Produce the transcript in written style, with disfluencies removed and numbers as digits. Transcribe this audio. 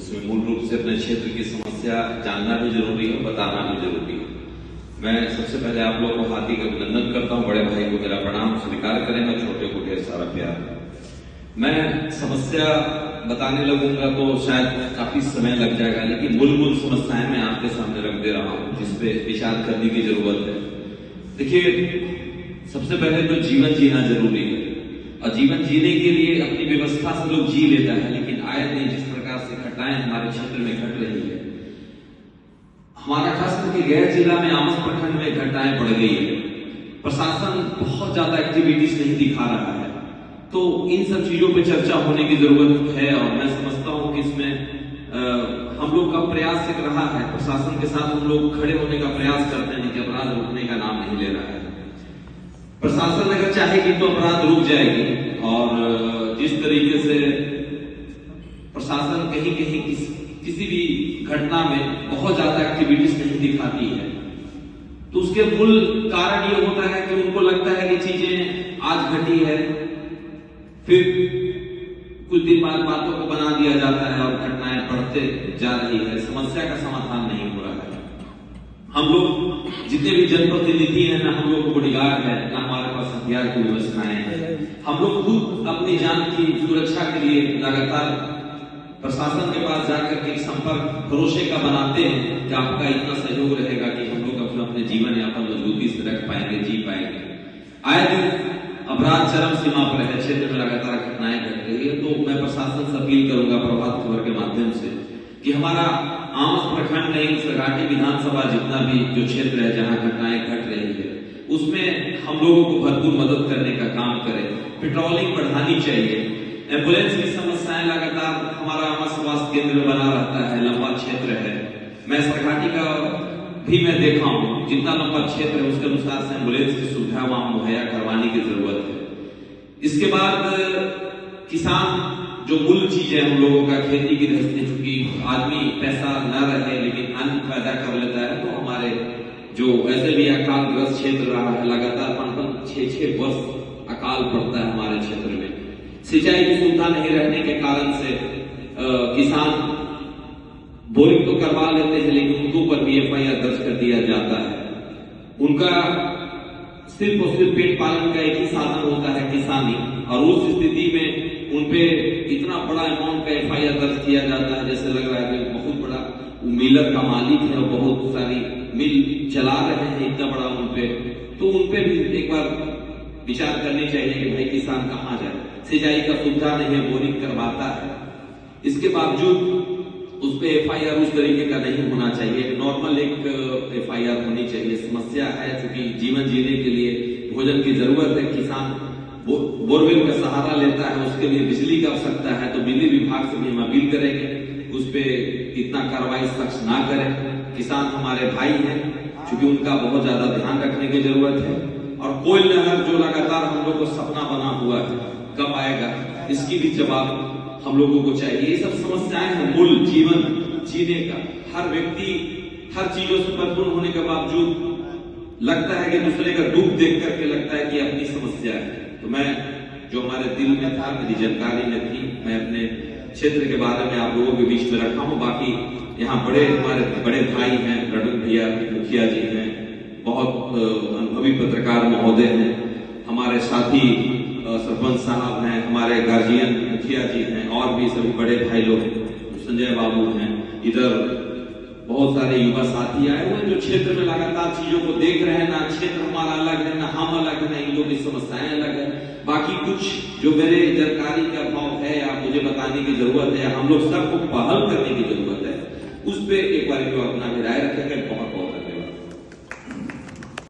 उसमें मूल रूप से अपने क्षेत्र की समस्या जानना भी जरूरी है, बताना भी जरूरी है। मैं सबसे पहले आप लोगों को हार्दिक अभिनंदन करता हूं, बड़े भाई को मेरा प्रणाम स्वीकार करेंगे, छोटे को ढेर सारा प्यार। मैं समस्या बताने लगूंगा तो शायद काफी समय लग जाएगा, लेकिन मूल समस्याएं मैं आपके सामने रख दे रहा हूं जिसपे विचार करने की जरूरत है। देखिए, सबसे पहले तो जीवन जीना जरूरी है, और जीवन जीने के लिए अपनी व्यवस्था से लोग जी लेता है, लेकिन आए दिन जिस प्रकार से घटनाएं हमारे क्षेत्र में घट रही है, हमारा खास करके गया जिला में आमस प्रखंड में घटनाएं बढ़ गई है। प्रशासन बहुत ज्यादा एक्टिविटीज नहीं दिखा रहा है, तो इन सब चीजों पे चर्चा होने की जरूरत है। और मैं समझता हूं कि इसमें हम लोग का प्रयास एक रहा है, प्रशासन के साथ हम लोग खड़े होने का प्रयास करते हैं कि अपराध रुकने का नाम नहीं ले रहा है। प्रशासन अगर चाहेगी तो अपराध रुक जाएगी, और जिस तरीके से प्रशासन कहीं कहीं किसी भी घटना में बहुत ज्यादा एक्टिविटीज नहीं दिखाती है, तो उसके मूल कारण ये होता है कि उनको लगता है कि चीजें आज घटी है, फिर कुछ दिन बाद बातों को बना दिया जाता है और घटनाएं बढ़ते जा रही है, समस्या का समाधान नहीं हो रहा है। हम लोग जितने भी जनप्रतिनिधि हैं ना, हम लोग बॉडीगार्ड है ना, हमारे पास हथियार की व्यवस्थाएं हैं। हम लोग खुद अपनी जान की सुरक्षा के लिए लगातार प्रशासन के पास जाकर के संपर्क भरोसे का बनाते हैं कि आपका इतना सहयोग रहेगा कि हम लोग अपने जीवन यापन मजबूती से रख पाएंगे, जी पाएंगे। आए दिन अपराध चरम सीमा पर है, क्षेत्र में लगातार घटनाएं घट रही है, तो मैं प्रशासन से अपील करूंगा प्रभात खबर के माध्यम से कि हमारा आमस प्रखंड नहीं, सरघाटी विधानसभा जितना भी जो क्षेत्र है जहां घटनाएं घट रही है, उसमें हम लोगों को भरपूर मदद करने का काम करें। पेट्रोलिंग बढ़ानी चाहिए। एम्बुलेंस की समस्याएं लगातार हमारा आमस स्वास्थ्य केंद्र बना रहता है, लंबा क्षेत्र है। मैं सरघाटी का भी मैं देखा हूं, जितना लंबा क्षेत्र है उसके अनुसार से एम्बुलेंस की सुविधा वहां मुहैया करवाने की जरूरत है। इसके बाद किसान जो मूल चीज है हम लोगों का, खेती की दृष्टि, चूंकि आदमी पैसा न रहे लेकिन अन्न पैदा कर लेता है, तो हमारे जो ऐसे भी अकालग्रस्त क्षेत्र रहा है, लगातार 5-6 वर्ष अकाल पड़ता है हमारे क्षेत्र में। सिंचाई की सुविधा नहीं रहने के कारण से किसान बोरिंग तो करवा लेते हैं, लेकिन उनके ऊपर भी FIR दर्ज कर दिया जाता है। उनका सिर्फ और सिर्फ पेट पालन का एक ही साधन होता है, किसानी, और उस स्थिति में उनपे इतना बड़ा अमाउंट का FIR दर्ज किया जाता है, जैसे लग रहा है कि बहुत बड़ा मिलर का मालिक है और बहुत सारी मिल चला रहे हैं, इतना बड़ा उनपे, तो उनपे भी एक बार विचार करनी चाहिए कि भाई किसान कहाँ जाए। सिंचाई का सुविधा नहीं है, बोरिंग करवाता है, इसके बावजूद उस पे FIR उस तरीके का नहीं होना चाहिए। नॉर्मल एक FIR होनी चाहिए। समस्या है, चूंकि जीवन जीने के लिए भोजन की जरूरत है, किसान बोरवेल का सहारा लेता है, उसके लिए बिजली की आवश्यकता है, तो बिजली विभाग से भी हम अपील करेंगे उस पर इतना कार्रवाई सख्त ना करें। किसान हमारे भाई हैं, चूंकि उनका बहुत ज्यादा ध्यान रखने की जरूरत है। और कोयल नहर जो लगातार हम लोग को सपना बना हुआ है, कब आएगा, इसकी भी जवाब हम लोगों को चाहिए। ये सब समस्याएं हैं मूल जीवन जीने का। हर व्यक्ति हर चीजों से परिपूर्ण होने के बावजूद लगता है कि दूसरे का दुख देख करके लगता है कि अपनी समस्या है। तो मैं जो हमारे दिल में था, मेरी जानकारी में थी, मैं अपने क्षेत्र के बारे में आप लोगों के बीच में रखा हूँ। बाकी यहाँ हमारे बड़े भाई हैं, रणवीर भैया मुखिया जी हैं, बहुत अनुभवी पत्रकार महोदय हैं, हमारे साथी सरपंच साहब हैं, हमारे गार्जियन मुखिया जी हैं, और भी सभी बड़े भाई लोग, संजय बाबू हैं, इधर बहुत सारे युवा साथी आए हुए जो क्षेत्र में लगातार चीजों को देख रहे हैं। ना क्षेत्र हमारा अलग है, ना हम अलग है, ना इन लोगों की समस्याएं अलग है। बाकी कुछ जो मेरे जानकारी का अभाव है या मुझे बताने की जरूरत है, या हम लोग सबको पहल करने की जरूरत है, उस पर एक बार जो अपना राय रखेंगे। बहुत बहुत